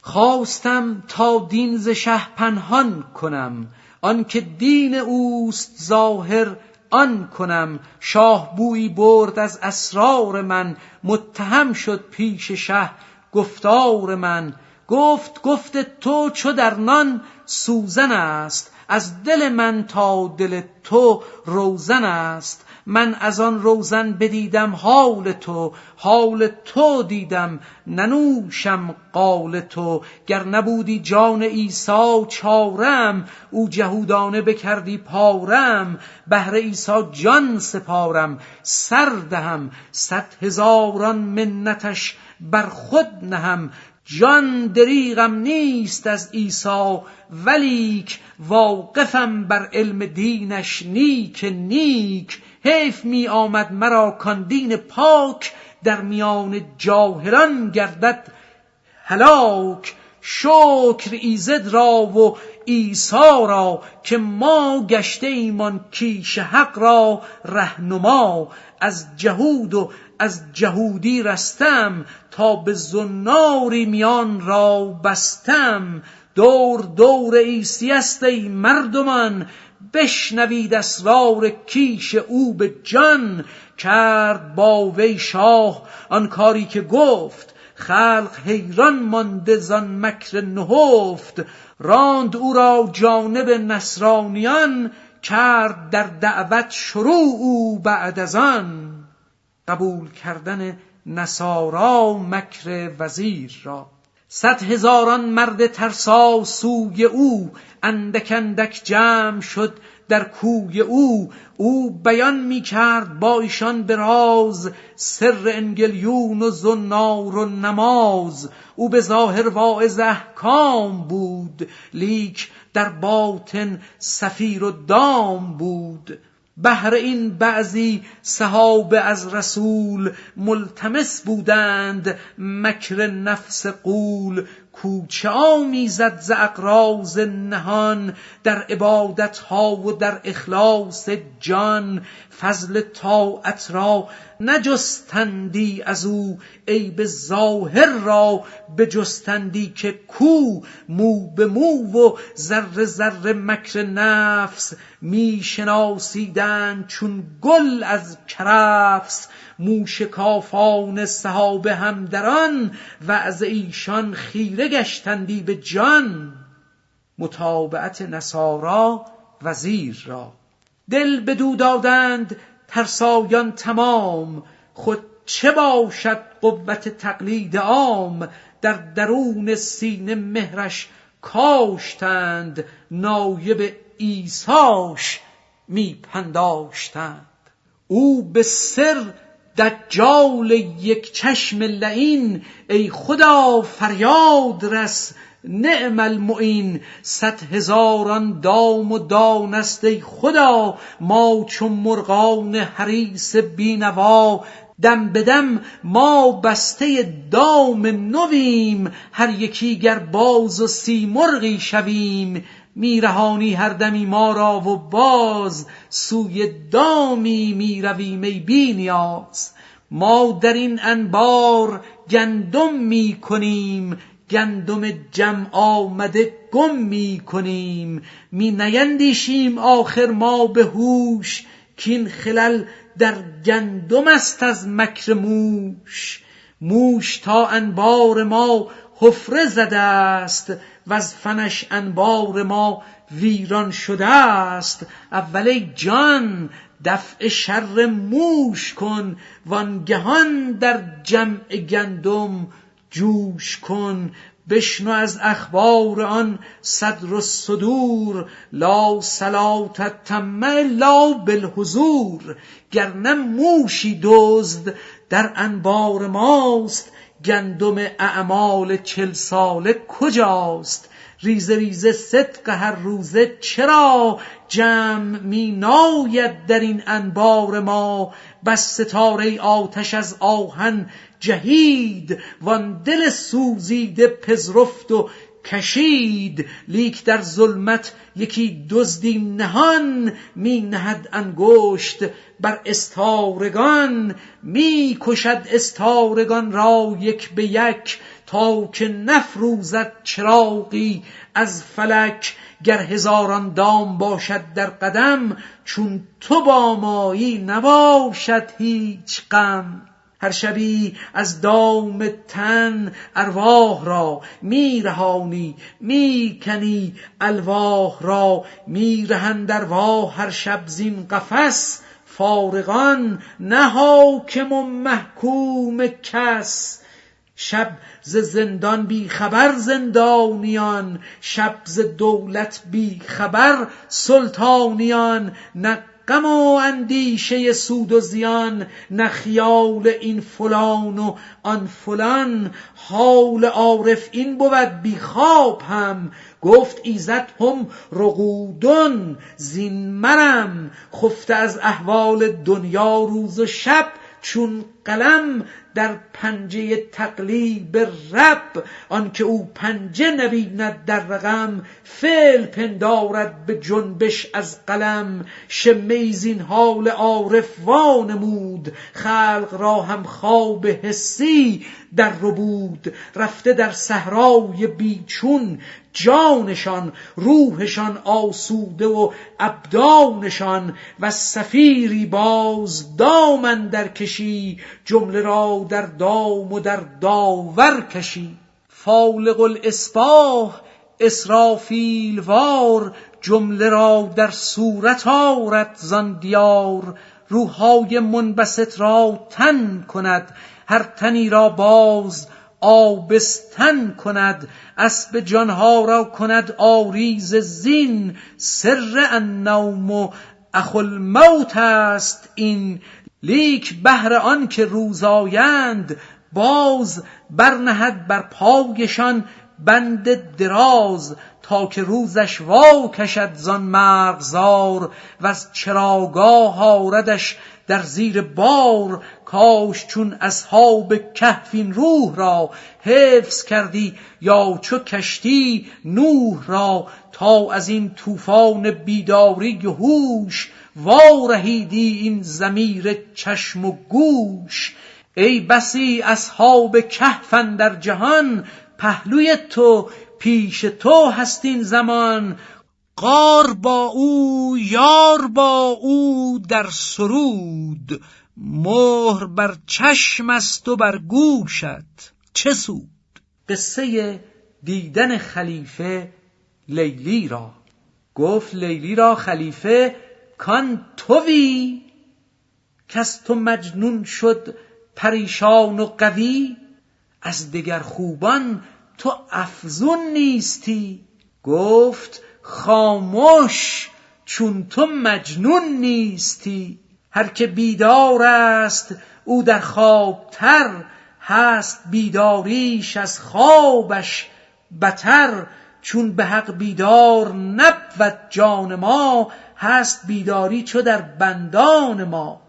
خواستم تا دین ز شه پنهان کنم، آن که دین اوست ظاهر آن کنم. شاه بویی برد از اسرار من، متهم شد پیش شه گفتار من. گفت تو چو در نان سوزن است، از دل من تا دل تو روزن است. من از آن روزن بدیدم حال تو، حال تو دیدم ننوشم قال تو. گر نبودی جان عیسی چارم، او جهودانه بکردی پارم. بهر عیسی جان سپارم سر دهم، 100,000 منتش بر خود نهم. جان دریغم نیست از عیسی ولیک، واقفم بر علم دینش نیک نیک. حیف می آمد مرا کان دین پاک، در میان جاهلان گردد هلاک. شکر ایزد را و عیسی را، که ما گشته ایمان کیش حق را رهنما. از جهود و از جهودی رستم، تا به زناری میان را بستم. دور عیسی است ای مردمان، بشنوید اسرار کیش او به جان. کرد با وی شاه آن کاری که گفت، خلق حیران مانده زان مکر نهفت. راند او را جانب نصرانیان، کرد در دعوت شروع او بعد از آن. قبول کردن نصارا مکر وزیر را، 100,000 مرد ترسا سوی او. اندک اندک جمع شد در کوی او. او بیان می کرد با ایشان به راز، سر انگلیون و زنار و نماز. او به ظاهر واعظ احکام بود، لیک در باطن سفیر و دام بود. بهر این بعضی صحابه از رسول، ملتمس بودند مکر نفس غول. کوچه آمیزد ز اغراض نهان، در عبادت ها و در اخلاص جان. فضل طاعت را نجستندی از او، عیب ظاهر را بجستندی که کو. مو به مو و ذره ذره مکر نفس، می شناسیدند چون گل از کرفس. موشکافان صحابه هم در آن، وعظ ایشان خیره گشتندی به جان. متابعت نصارا وزیر را، دل بدو دادند ترسایان تمام. خود چه باشد قوت تقلید عام، در درون سینه مهرش کاشتند. نایب عیساش می پنداشتند. او به سر دجال یک چشم لعین، ای خدا فریاد رس نعم المعین. 100,000 دام و دانست ای خدا، ما چون مرغان حریص بینوا. دم به دم ما بسته دام نویم، هر یکی گر باز و سیمرغی شویم. میرهانی هر دمی ما را و باز، سوی دامی میرویم ای بی نیاز. ما در این انبار گندم می کنیم، گندم جمع آمده گم می کنیم. می نیندیشیم آخر ما به هوش، کین خلل در گندم است از مکر موش. موش تا انبار ما حفره زده است، و از فنش انبار ما ویران شده است. اول ای جان دفع شر موش کن، وانگهان در جمع گندم جوش کن. بشنو از اخبار آن صدر الصدور، لا صلاة تم الا بالحضور. گرنه موشی دزد در انبار ماست، گندم اعمال 40 ساله کجاست؟ ریزه ریزه صدق هر روزه چرا، جمع می ناید در این انبار ما. بس ستاره آتش از آهن جهید، وان دل سوزیده پذرفت و کشید. لیک در ظلمت یکی دزدی نهان، می نهد انگشت بر استارگان. می کشد استارگان را یک به یک، تا که نفروزد چراغی از فلک. گر هزاران دام باشد در قدم، چون تو با مایی نباشد هیچ غم. هر شبی از دام تن ارواح را میرهانی، میکنی الواح را. میرهند ارواح هر شب زین قفس، فارغان نه حاکم و محکوم کس. شب ز زندان بی خبر زندانیان، شب ز دولت بی خبر سلطانیان. نه غم و اندیشه سود و زیان، نه خیال این فلان و آن فلان. حال عارف این بود بی خواب هم، گفت ایزد هم رقودن زین مرم. خفته از احوال دنیا روز و شب، چون قلم در پنجه تقلیب رب. آنکه او پنجه نبیند در رقم، فعل پندارد به جنبش از قلم. شمه زین حال عارف وانمود، خلق را هم خواب حسی در ربود. رفته در صحرای بیچون جانشان، روحشان آسوده و ابدانشان. و صفیری باز دام اندر کشی، جمله را در دام و در داور کشی. فالق الاصباح اسرافیل وار، جمله را در صورت آرد زان دیار. روحهای منبسط را تن کند، هر تنی را باز آبستن کند. اسب جانها را کند آریز زین، سر النوم و اخو الموت است این. لیک بهر آن که روز آیند باز، برنهد بر پایشان بند دراز. تا که روزش وا کشد زان مرغزار، و از چراگاه آردش در زیر بار. کاش چون اصحاب کهف این روح را، حفظ کردی یا چو کشتی نوح را. تا از این طوفان بیداری و هوش، وارهیدی این ضمیر چشم و گوش. ای بسی اصحاب کهف اندر جهان، پهلوی تو پیش تو هست این زمان. غار با او یار با او در سرود، مهر بر چشم است و بر گوشت چه سود. قصه دیدن خلیفه لیلی را. گفت لیلی را خلیفه کان تویی، کس تو مجنون شد پریشان و قوی. از دگر خوبان تو افزون نیستی. گفت خاموش چون تو مجنون نیستی. هر که بیدار است او در خوابتر، هست بیداریش از خوابش بتر. چون به حق بیدار نبود جان ما، هست بیداری چو در بندان ما.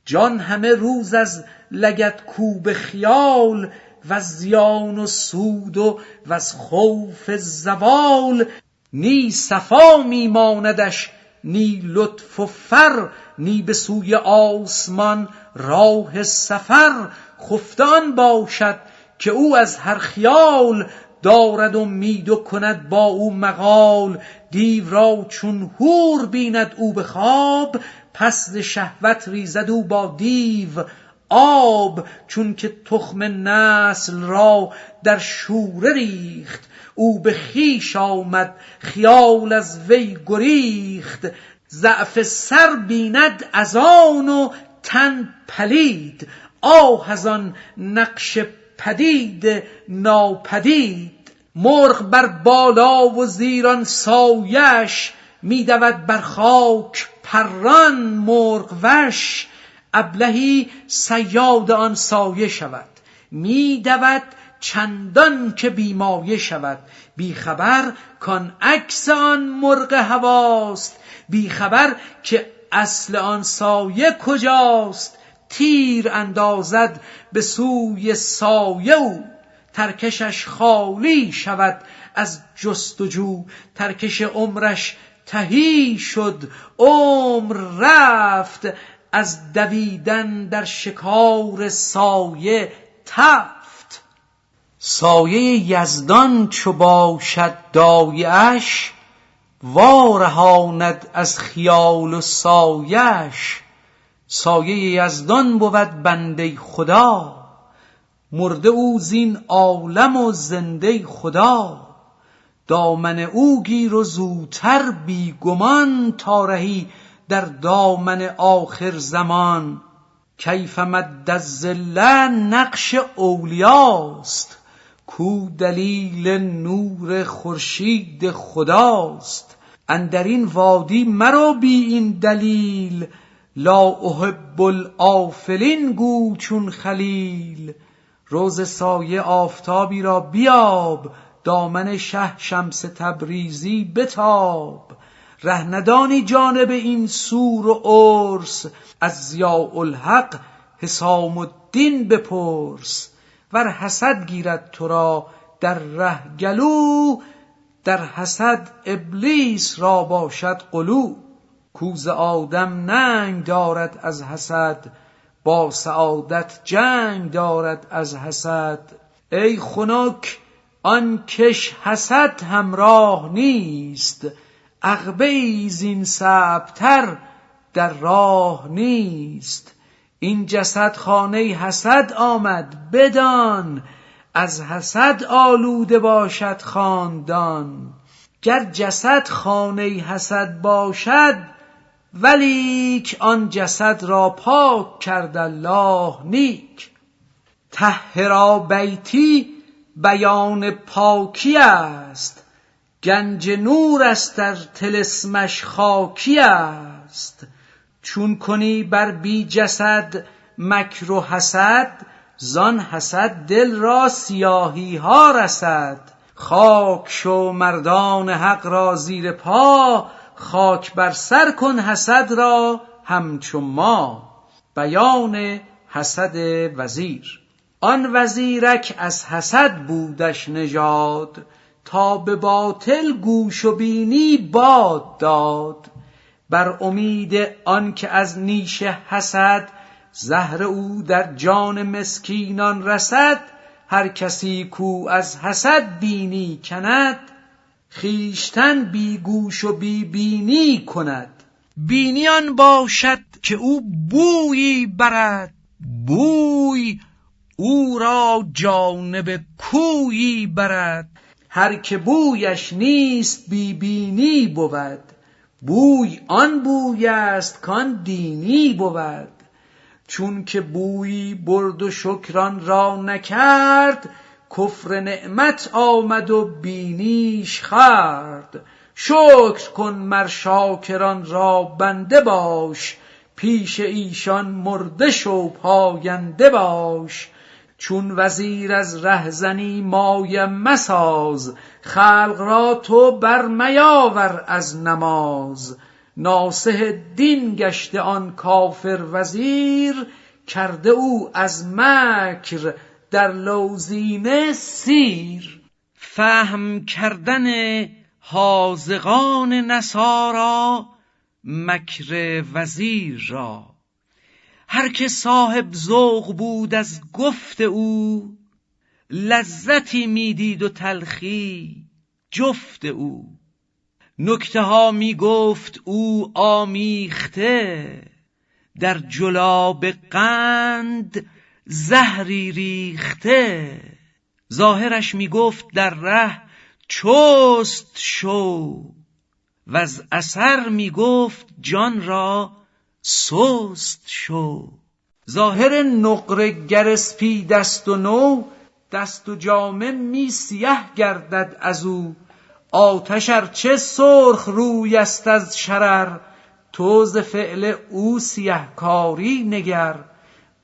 جان همه روز از لگد کوب خیال، و زیان و سود و از خوف زوال. نی صفا میماندش نی لطف و فر، نی به سوی آسمان راه سفر. خفته آن باشد که او از هر خیال، دارد امید و کند با او مقال. دیو را چون حور بیند او به خواب، پس ز شهوت ریزد او با دیو آب. چون که تخم نسل را در شوره ریخت، او به خویش آمد خیال از وی گریخت. ضعف سر بیند از آن و تن پلید، آه از آن نقش پدید ناپدید. مرغ بر بالا و زیران سایش، میدود بر خاک پران مرغ وش. ابلهی صیاد آن سایه شود، میدود چندان که بیمایه شود. بیخبر کان عکس آن مرغ هواست، بیخبر که اصل آن سایه کجاست. تیر اندازد به سوی سایه او، ترکشش خالی شود از جستجو. ترکش عمرش تهی شد عمر رفت، از دویدن در شکار سایه تفت. سایه یزدان چو باشد دایه‌اش، وارهاند از خیال و سایه‌اش. سایه یزدان بود بنده خدا، مرده او زین عالم و زنده خدا. دامن او گیر و زوتر بی گمان، تا رهی در دامن آخر زمان. کیف مد الظل نقش اولیاست، کو دلیل نور خورشید خداست. اندرین وادی مرو بی این دلیل، لا احب الآفلین گو چون خلیل. روز سایه آفتابی را بیاب، دامن شه شمس تبریزی بتاب. ره ندانی جانب این سور و عرس، از ضیاء الحق حسام الدین بپرس. ور حسد گیرد تو را در ره گلو، در حسد ابلیس را باشد غلو. کو ز آدم ننگ دارد از حسد، با سعادت جنگ دارد از حسد. ای خنک آن کش حسد همراه نیست، عقبه زین صعبتر در راه نیست. این جسد خانه حسد آمد بدان، از حسد آلوده باشد خاندان. گر جسد خانه حسد باشد، ولیک آن جسد را پاک کرد الله نیک. طهرا بیتی بیان پاکی است، گنج نور است در طلسمش خاکی است. چون کنی بر بی جسد مکر و حسد، زان حسد دل را سیاهی ها رسد. خاک شو مردان حق را زیر پا، خاک بر سر کن حسد را همچو ما. بیان حسد وزیر. آن وزیرک از حسد بودش نژاد، تا به باطل گوش و بینی باد داد. بر امید آن که از نیش حسد، زهر او در جان مسکینان رسد. هر کسی کو از حسد بینی کند، خویشتن بی گوش و بی بینی کند. بینی آن باشد که او بویی برد، بوی او را جانب کویی برد. هر که بویش نیست بی بینی بود، بوی آن بوی است کان دینی بود. چون که بویی برد و شکران را نکرد، کفر نعمت آمد و بینیش خورد. شکر کن مر شاکران را بنده باش، پیش ایشان مرده شو پاینده باش. چون وزیر از رهزنی مایه مساز، خلق را تو بر میاور از نماز. ناصح دین گشته آن کافر وزیر، کرده او از مکر در لوزینه سیر. فهم کردن حاذقان نصارا مکر وزیر را. هر که صاحب ذوق بود از گفت او، لذتی میدید و تلخی جفت او. نکته ها می گفت او آمیخته، در جلاب قند زهری ریخته. ظاهرش می گفت در ره چست شو، و از اثر می گفت جان را سست شو. ظاهر نقره گر اسپید است و نو، دست و جامه می سیه گردد از او. آتش ارچه سرخ روی است از شرر، تو ز فعل او سیه کاری نگر.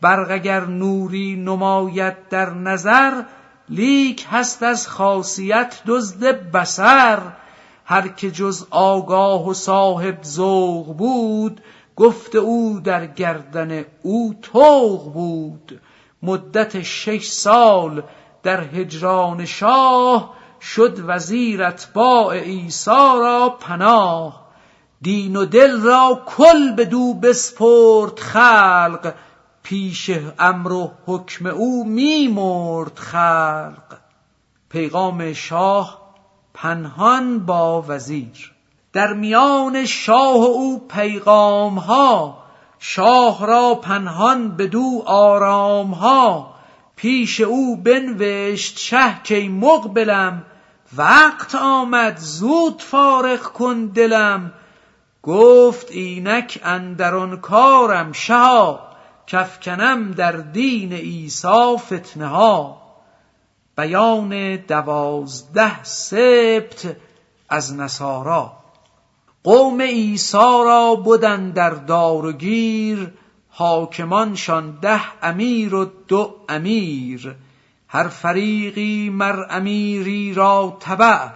برق اگر نوری نماید در نظر، لیک هست از خاصیت دزد بصر. هر که جز آگاه و صاحب ذوق بود، گفت او در گردن او طوق بود. مدت 6 سال در هجران شاه، شد وزیر اتباع عیسی را پناه. دین و دل را کل بدو بسپرد خلق، پیش امر و حکم او می مرد خلق. پیغام شاه پنهان با وزیر. در میان شاه و او پیغام ها، شاه را پنهان بدو آرام ها. پیش او بنوشت شه کای مقبلم، وقت آمد زود فارغ کن دلم. گفت اینک اندران کارم شها، کافکنم در دین عیسی فتنه ها. بیان 12 سبط از نصارا. قوم عیسی را بدن در دار و گیر، حاکمانشان 10 امیر و 2 امیر. هر فریقی مر امیری را تبع،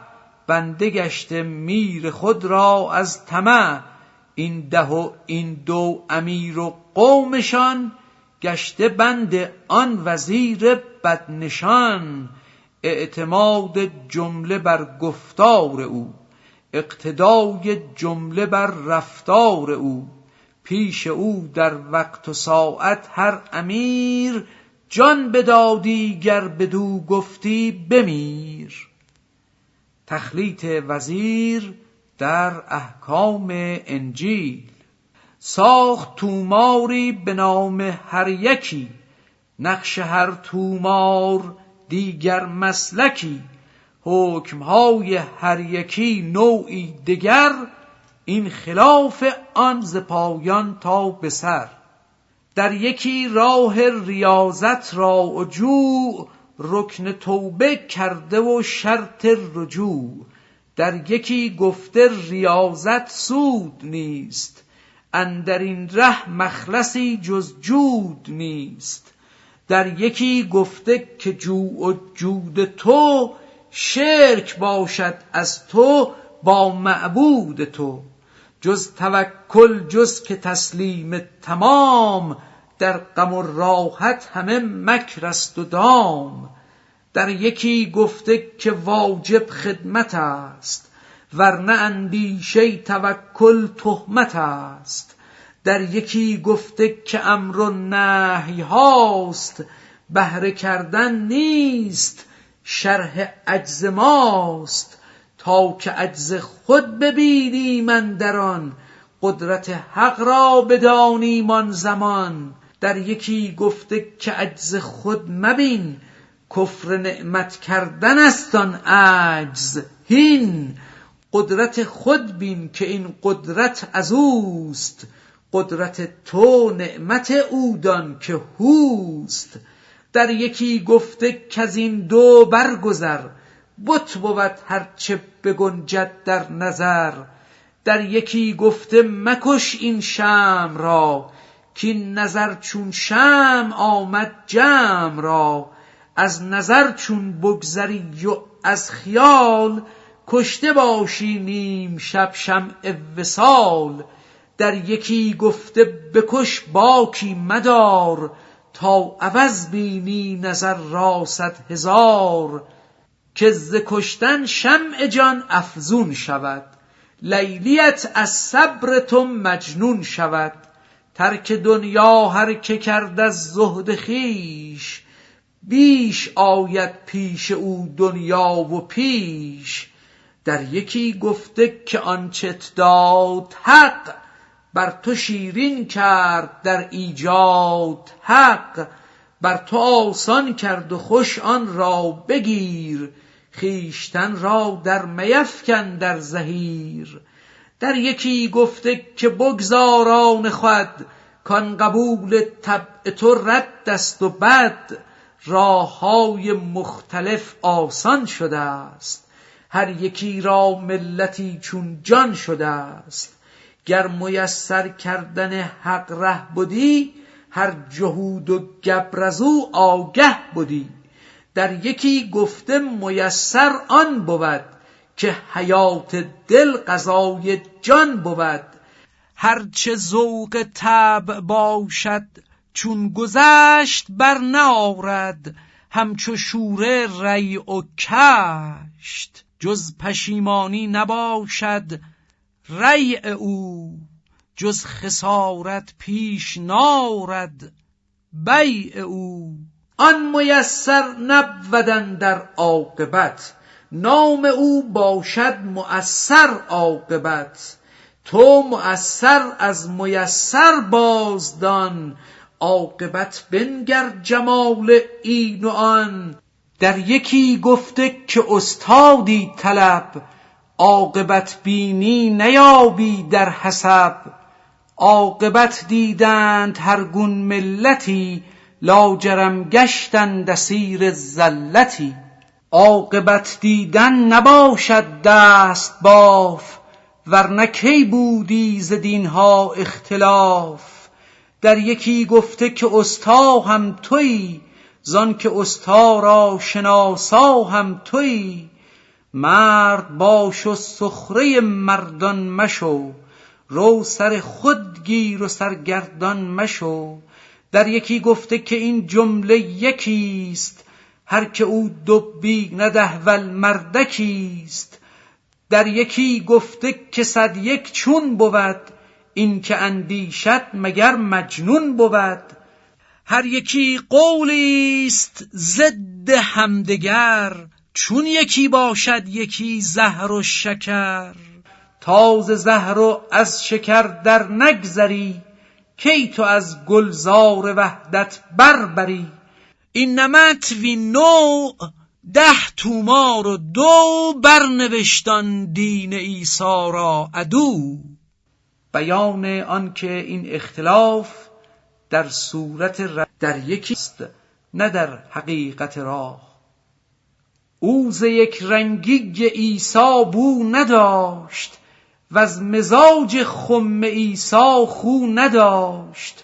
بنده گشته میر خود را از طمع. این 10 و این 2 امیر و قومشان، گشته بند آن وزیر بدنشان. اعتماد جمله بر گفتار او، اقتدای جمله بر رفتار او. پیش او در وقت و ساعت هر امیر، جان بدادی گر بدو گفتی بمیر. تخلیط وزیر در احکام انجیل. ساخت توماری به نام هر یکی، نقش هر تومار دیگر مسلکی. حکمهای هر یکی نوعی دگر، این خلاف آن ز پایان تا به سر. در یکی راه ریاضت را و جوع، رکن توبه کرده و شرط رجوع. در یکی گفته ریاضت سود نیست، اندر این ره مخلصی جز جود نیست. در یکی گفته که جوع و جود تو، شرک باشد از تو با معبود تو. جز توکل جز که تسلیم تمام، در غم و راحت همه مکر است و دام. در یکی گفته که واجب خدمت است، ورنه اندیشه توکل تهمت است. در یکی گفته که امر و نهی هاست، بهره کردن نیست شرح عجز ماست. تا که عجز خود ببینیم اندر آن، قدرت حق را بدانیم آن زمان. در یکی گفته که عجز خود مبین، کفر نعمت کردن است آن عجز هین. قدرت خود بین که این قدرت از اوست، قدرت تو نعمت او دان که هوست. در یکی گفته که از این 2 برگذر، بت بود هرچه بگنجد در نظر. در یکی گفته مکش این شمع را، کین نظر چون شمع آمد جمع را. از نظر چون بگذری و از خیال، کشته باشی نیم شب شمع وصال. در یکی گفته بکش باکی مدار، تا عوض بینی نظر را 100,000. که ز کشتن شمع جان افزون شود، لیلیت از صبر تو مجنون شود. ترک دنیا هر که کرد از زهد خویش، بیش آید پیش او دنیا و پیش. در یکی گفته که آنچت داد حق، بر تو شیرین کرد در ایجاد حق. بر تو آسان کرد و خوش آن را بگیر، خویشتن را در میفکن در زحیر. در یکی گفته که بگذار آن خود، کان قبول طبع تو رد است و بد. راههای مختلف آسان شده است، هر یکی را ملتی چون جان شده است. گر میسر کردن حق ره بودی، هر جهود و گبر از او آگه بودی. در یکی گفته میسر آن بود، که حیات دل غذای جان بود. هرچه ذوق طبع باشد چون گذشت بر نآرد، همچو شوره ری و کشت. جز پشیمانی نباشد ریع او، جز خسارت پیش نارد بیع او. آن میسر نبودن در عاقبت، نام او باشد مؤثر عاقبت. تو مؤثر از میسر بازدان، عاقبت بنگر جمال این و آن. در یکی گفته که استادی طلب، عاقبت بینی نیابی در حسب. عاقبت دیدند هر گون ملتی، لاجرم گشتند اسیر زلتی. عاقبت دیدن نباشد دست باف، ورنه کی بودی ز دینها اختلاف. در یکی گفته که استا هم تویی، زان که استا را شناسا هم تویی. مرد باش و سخره مردان مشو، رو سر خود گیر و سرگردان مشو. در یکی گفته که این جمله یکیست، هر که او دبی ندهول مردکیست. در یکی گفته که 101 چون بود، این که اندیشد مگر مجنون بود. هر یکی قولیست ضد همدگر، چون یکی باشد یکی زهر و شکر. تاز زهر و از شکر در نگذری، کی تو از گلزار وحدت بربری. این نمط وین نوع 10 تومار و 2، برنوشتان دین عیسی را عدو. بیان آن که این اختلاف در صورت در یکیست نه در حقیقت راه. او ز یک رنگی عیسی بو نداشت، و از مزاج خم عیسی خو نداشت.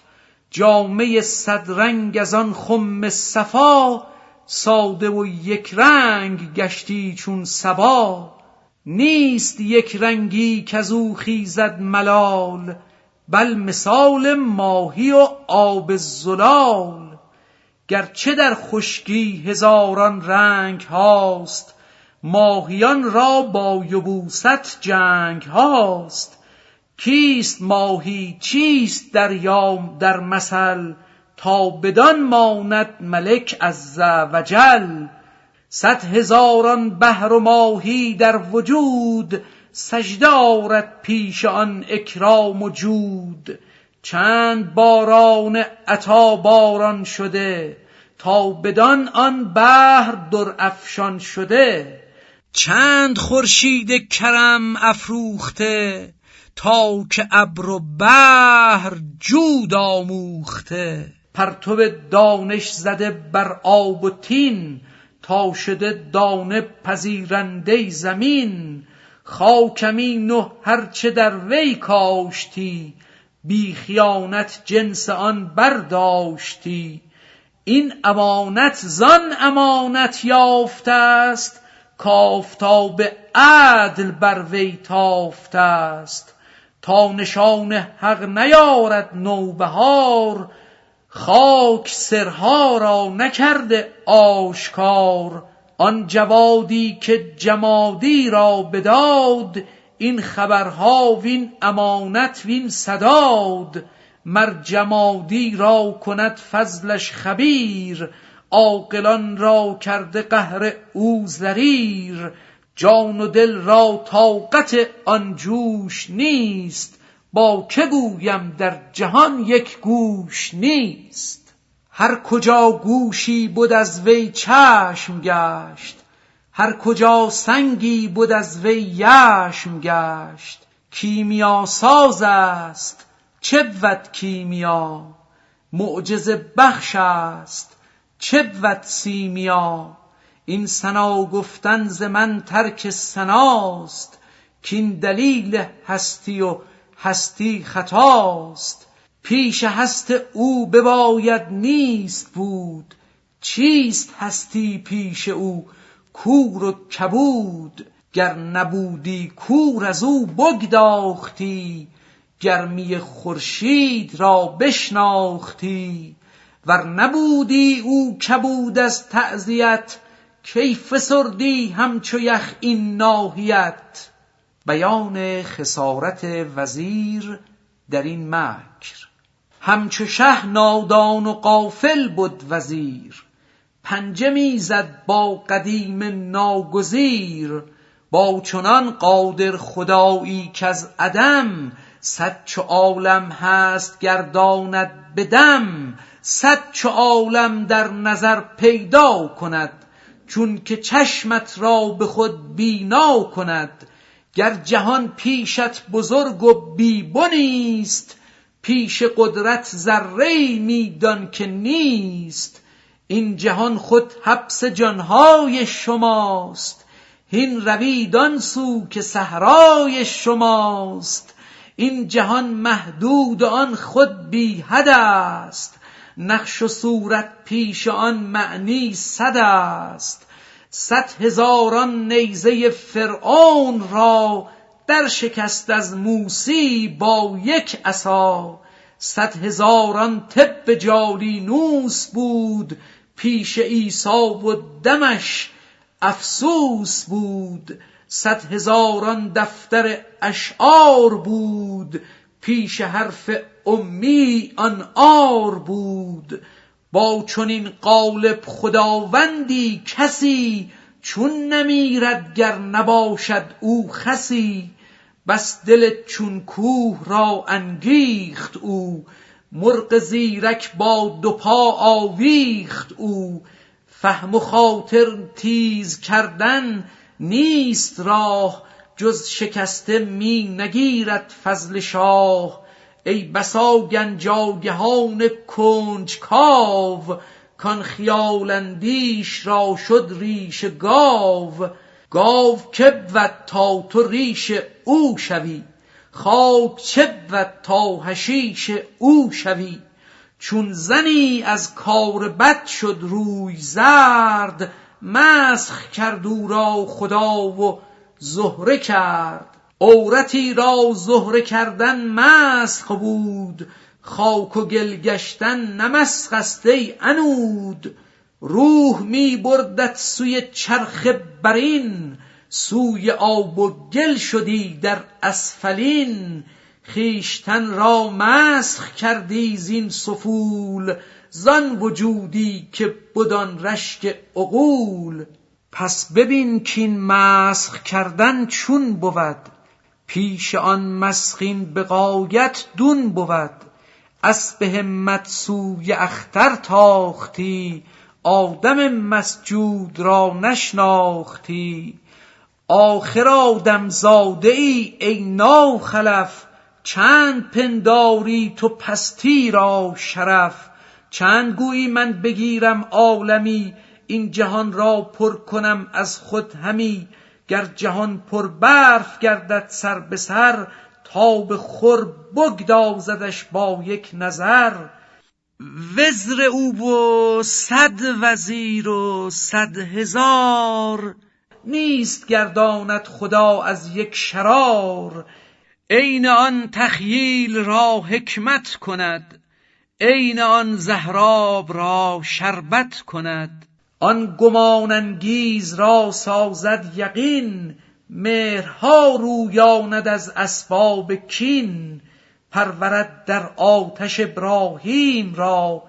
جامه 100 رنگ از آن خم صفا، ساده و یک رنگ گشتی چون صبا. نیست یک رنگی کز او خیزد ملال، بل مثال ماهی و آب زلال. گرچه در خشکی هزاران رنگ هاست، ماهیان را با یبوست جنگ هاست. کیست ماهی چیست دریا در مثل، تا بدان ماند ملک عز و جل. 100,000 بحر و ماهی در وجود، سجده آرد پیش آن اکرام و جود. چند باران عطا باران شده، تا بدان آن بحر در افشان شده. چند خورشید کرم افروخته، تا که ابر و بحر جود آموخته. پرتو دانش زده بر آب و طین، تا شده دانه پذیرنده زمین. خاکمین و هرچه در وی کاشتی، بی خیانت جنس آن برداشتی. این امانت زان امانت یافته است، کآفتاب عدل بر وی تافته است. تا نشان حق نیارد نوبهار، خاک سرها را نکرده آشکار. آن جوادی که جمادی را بداد، این خبرها وین امانت وین سداد. مر جمادی را کند فضلش خبیر، عاقلان را کرده قهر او ضریر. جان و دل را طاقت آن جوش نیست، با که گویم در جهان یک گوش نیست. هر کجا گوشی بود از وی چشم گشت، هر کجا سنگی بود از وی یشم گشت. کیمیا ساز است چه بود کیمیا، معجزه بخش است چه بود سیمیا. این ثنا گفتن ز من ترک ثناست، کین دلیل هستی و هستی خطاست. پیش هست او بباید نیست بود، چیست هستی پیش او کور و کبود. گر نبودی کور از او بگداختی، گرمی خورشید را بشناختی. ور نبودی او کبود از تعزیت، کی فسردی همچو یخ این ناحیت. بیان خسارت وزیر در این مکر. همچو شه نادان و غافل بود وزیر، پنجه میزد با قدیم ناگزیر. با چنان قادر خدایی که از عدم صد چو عالم هست گرداند بدم. صد چو عالم در نظر پیدا کند چون که چشمت را به خود بینا کند. گر جهان پیشت بزرگ و بی بنیست پیش قدرت ذره‌ای می دان که نیست. این جهان خود حبس جانهای شماست هین روید آن سو که صحرای شماست. این جهان محدود و آن خود بی حد است نقش و صورت پیش آن معنی صد است. 100,000 نیزه فرعون را در شکست از موسی با یک عصا. 100,000 طب جالینوس بود پیش عیسی و دمش افسوس بود. 100,000 دفتر اشعار بود پیش حرف امی آن عار بود. با چنین قالب خداوندی کسی چون نمیرد گر نباشد او خسی. بس دل چون کوه را انگیخت او مرغ زیرک با 2 پا آویخت او. فهم و خاطر تیز کردن نیست راه جز شکسته می نگیرد فضل شاه. ای بسا گنجاگهان کنجکاو کان خیال اندیش را شد ریش گاو. گاو که بود تا تو ریش او شوی خاک چه بود تا حشیش او شوی. چون زنی از کار بد شد روی زرد مسخ کرد او را خدا و زهره کرد. عورتی را زهره کردن مسخ بود خاک و گل گشتن نه مسخ است ای عنود. روح می بردت سوی چرخ برین سوی آب و گل شدی در اسفلین. خویشتن را مسخ کردی زین سفول زان وجودی که بد آن رشک عقول. پس ببین کین مسخ کردن چون بود پیش آن مسخین به غایت دون بود. اسب همت سوی اختر تاختی آدم مسجود را نشناختی. آخر آدم زاده ای ناخلف چند پنداری تو پستی را شرف. چند گویی من بگیرم عالمی این جهان را پر کنم از خود همی. گر جهان پر برف گردد سر به سر تا به خور بگدازدش با یک نظر. وزر او و 100 وزیر و 100,000 نیست گرداند خدا از یک شرار. عین آن تخییل را حکمت کند عین آن زهراب را شربت کند. آن گمان انگیز را سازد یقین مهرها رویاند از اسباب کین. پرورد در آتش ابراهیم را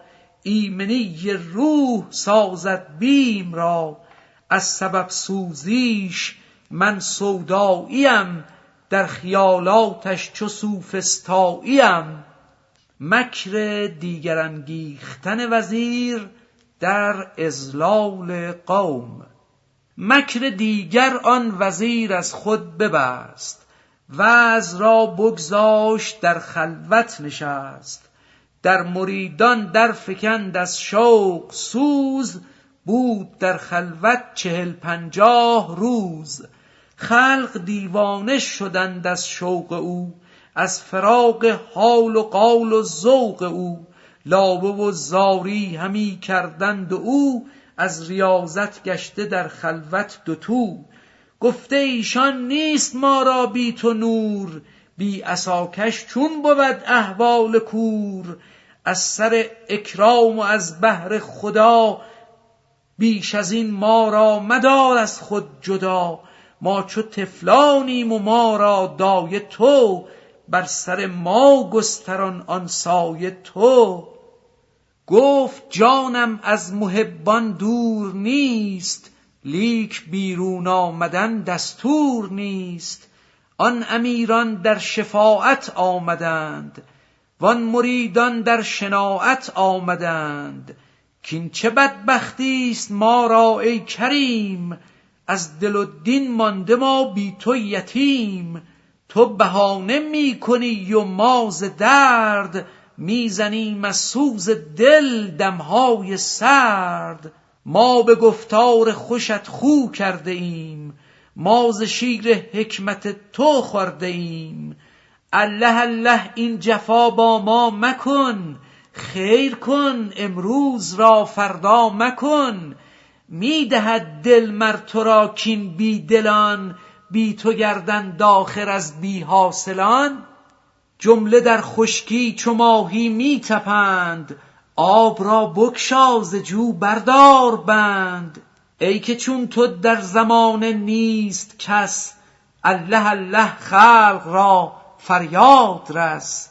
ایمنی روح سازد بیم را. از سبب سوزیش من سوداییم در خیالاتش چو سوفسطاییم. مکر دیگر انگیختن وزیر در اضلال قوم. مکر دیگر آن وزیر از خود ببست وعظ را بگذاشت در خلوت نشست. در مریدان در فکند از شوق سوز بود در خلوت 40-50 روز. خلق دیوانه شدند از شوق او از فراق حال و قال و ذوق او. لابه و زاری همی کردند او از ریاضت گشته در خلوت دوتو. گفته ایشان نیست ما را بی تو نور بی عصاکش چون بود احوال کور. از سر اکرام و از بهر خدا بیش از این ما را مدار از خود جدا. ما چو طفلانیم و ما را دایه تو بر سر ما گستران آن سایه تو. گفت جانم از محبان دور نیست، لیک بیرون آمدن دستور نیست. آن امیران در شفاعت آمدند، وان مریدان در شناعت آمدند. کین چه بدبختی است ما را ای کریم، از دل و دین مانده ما بی تو یتیم. تو بهانه می کنی و ما ز درد، میزنیم از سوز دل دمهای سرد. ما به گفتار خوشت خو کرده ایم، ما ز شیر حکمت تو خورده ایم. الله الله این جفا با ما مکن، خیر کن امروز را فردا مکن. میدهد دل مر تو را کین بی دلان، بی تو گردند آخر از بی حاصلان. جمله در خشکی چو ماهی می تپند، آب را بگشا ز جو بردار بند. ای که چون تو در زمانه نیست کس، الله الله خلق را فریاد رس.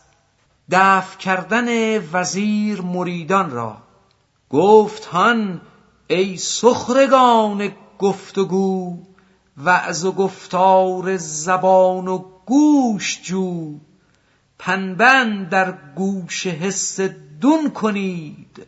دفع کردن وزیر مریدان را. گفت هان ای سخرگان گفتگو، وعظ و گفتار زبان و گوش جو. پنبه در گوش حس دون کنید،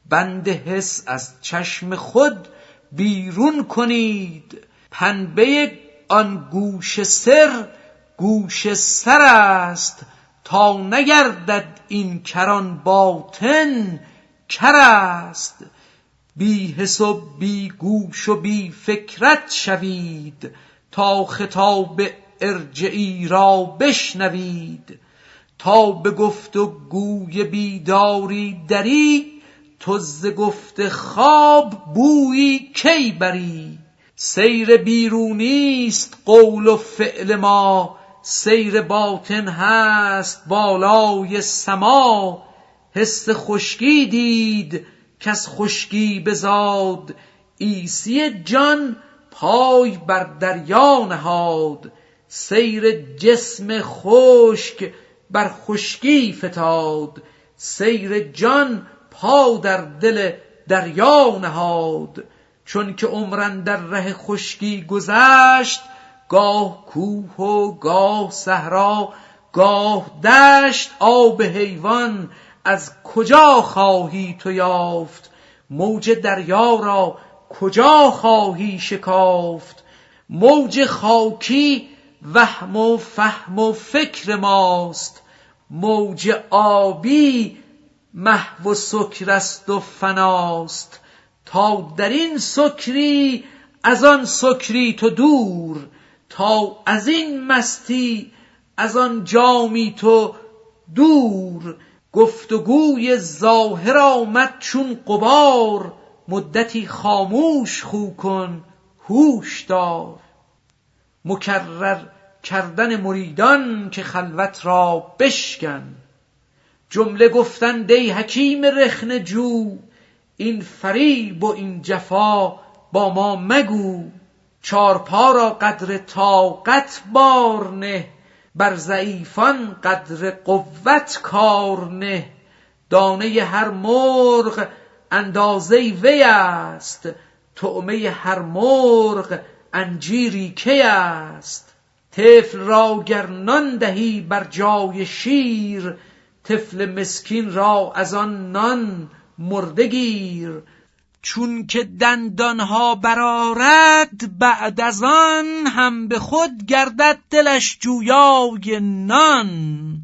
بند حس از چشم خود بیرون کنید. پنبه آن گوش سر گوش سر است، تا نگردد این کران باطن کر است. بی حس و بی گوش و بی فکرت شوید، تا خطاب ارجعی را بشنوید. تا به گفت و گوی بیداری دری، تو ز گفت خواب بویی کی بری. سیر بیرونی است قول و فعل ما، سیر باطن هست بالای سما. حس خشکی دید کز خشکی بزاد، عیسی جان پای بر دریا نهاد. سیر جسم خشک بر خشکی فتاد، سیر جان پا در دل دریا نهاد. چون که عمر اندر ره خشکی گذشت، گاه کوه و گاه صحرا گاه دشت. آب حیوان از کجا خواهی تو یافت، موج دریا را کجا خواهی شکافت. موج خاکی وهم و فهم و فکر ماست، موج آبی محو و سکر است و فناست. تا در این سکری از آن سکری تو دور، تا از این مستی از آن جامی تو دور. گفتگوی ظاهر آمد چون غبار، مدتی خاموش خو کن هوش دار. مکرر کردن مریدان که خلوت را بشکن. جمله گفتند ای حکیم رخنه جو، این فریب و این جفا با ما مگو. چارپا را قدر طاقت بار نه، بر ضعیفان قدر قوت کار نه. دانه هر مرغ اندازه وی است، طعمه هر مرغ انجیری کی است. طفل را گر نان دهی بر جای شیر، طفل مسکین را از آن نان مرده گیر. چون که دندانها برآرد بعد از آن، هم به خود گردد دلش جویای نان.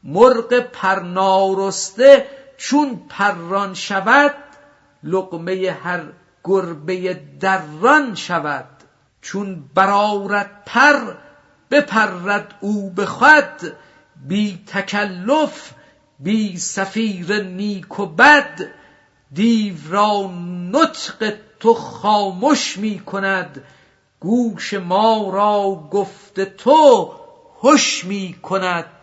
مرغ پرنارسته چون پران شود، لقمه هر گربه دران شود. چون برآرد پر بپرد او به خود، بی تکلف بی صفیر نیک و بد. دیو را نطق تو خاموش می کند، گوش ما را گفت تو هوش می کند.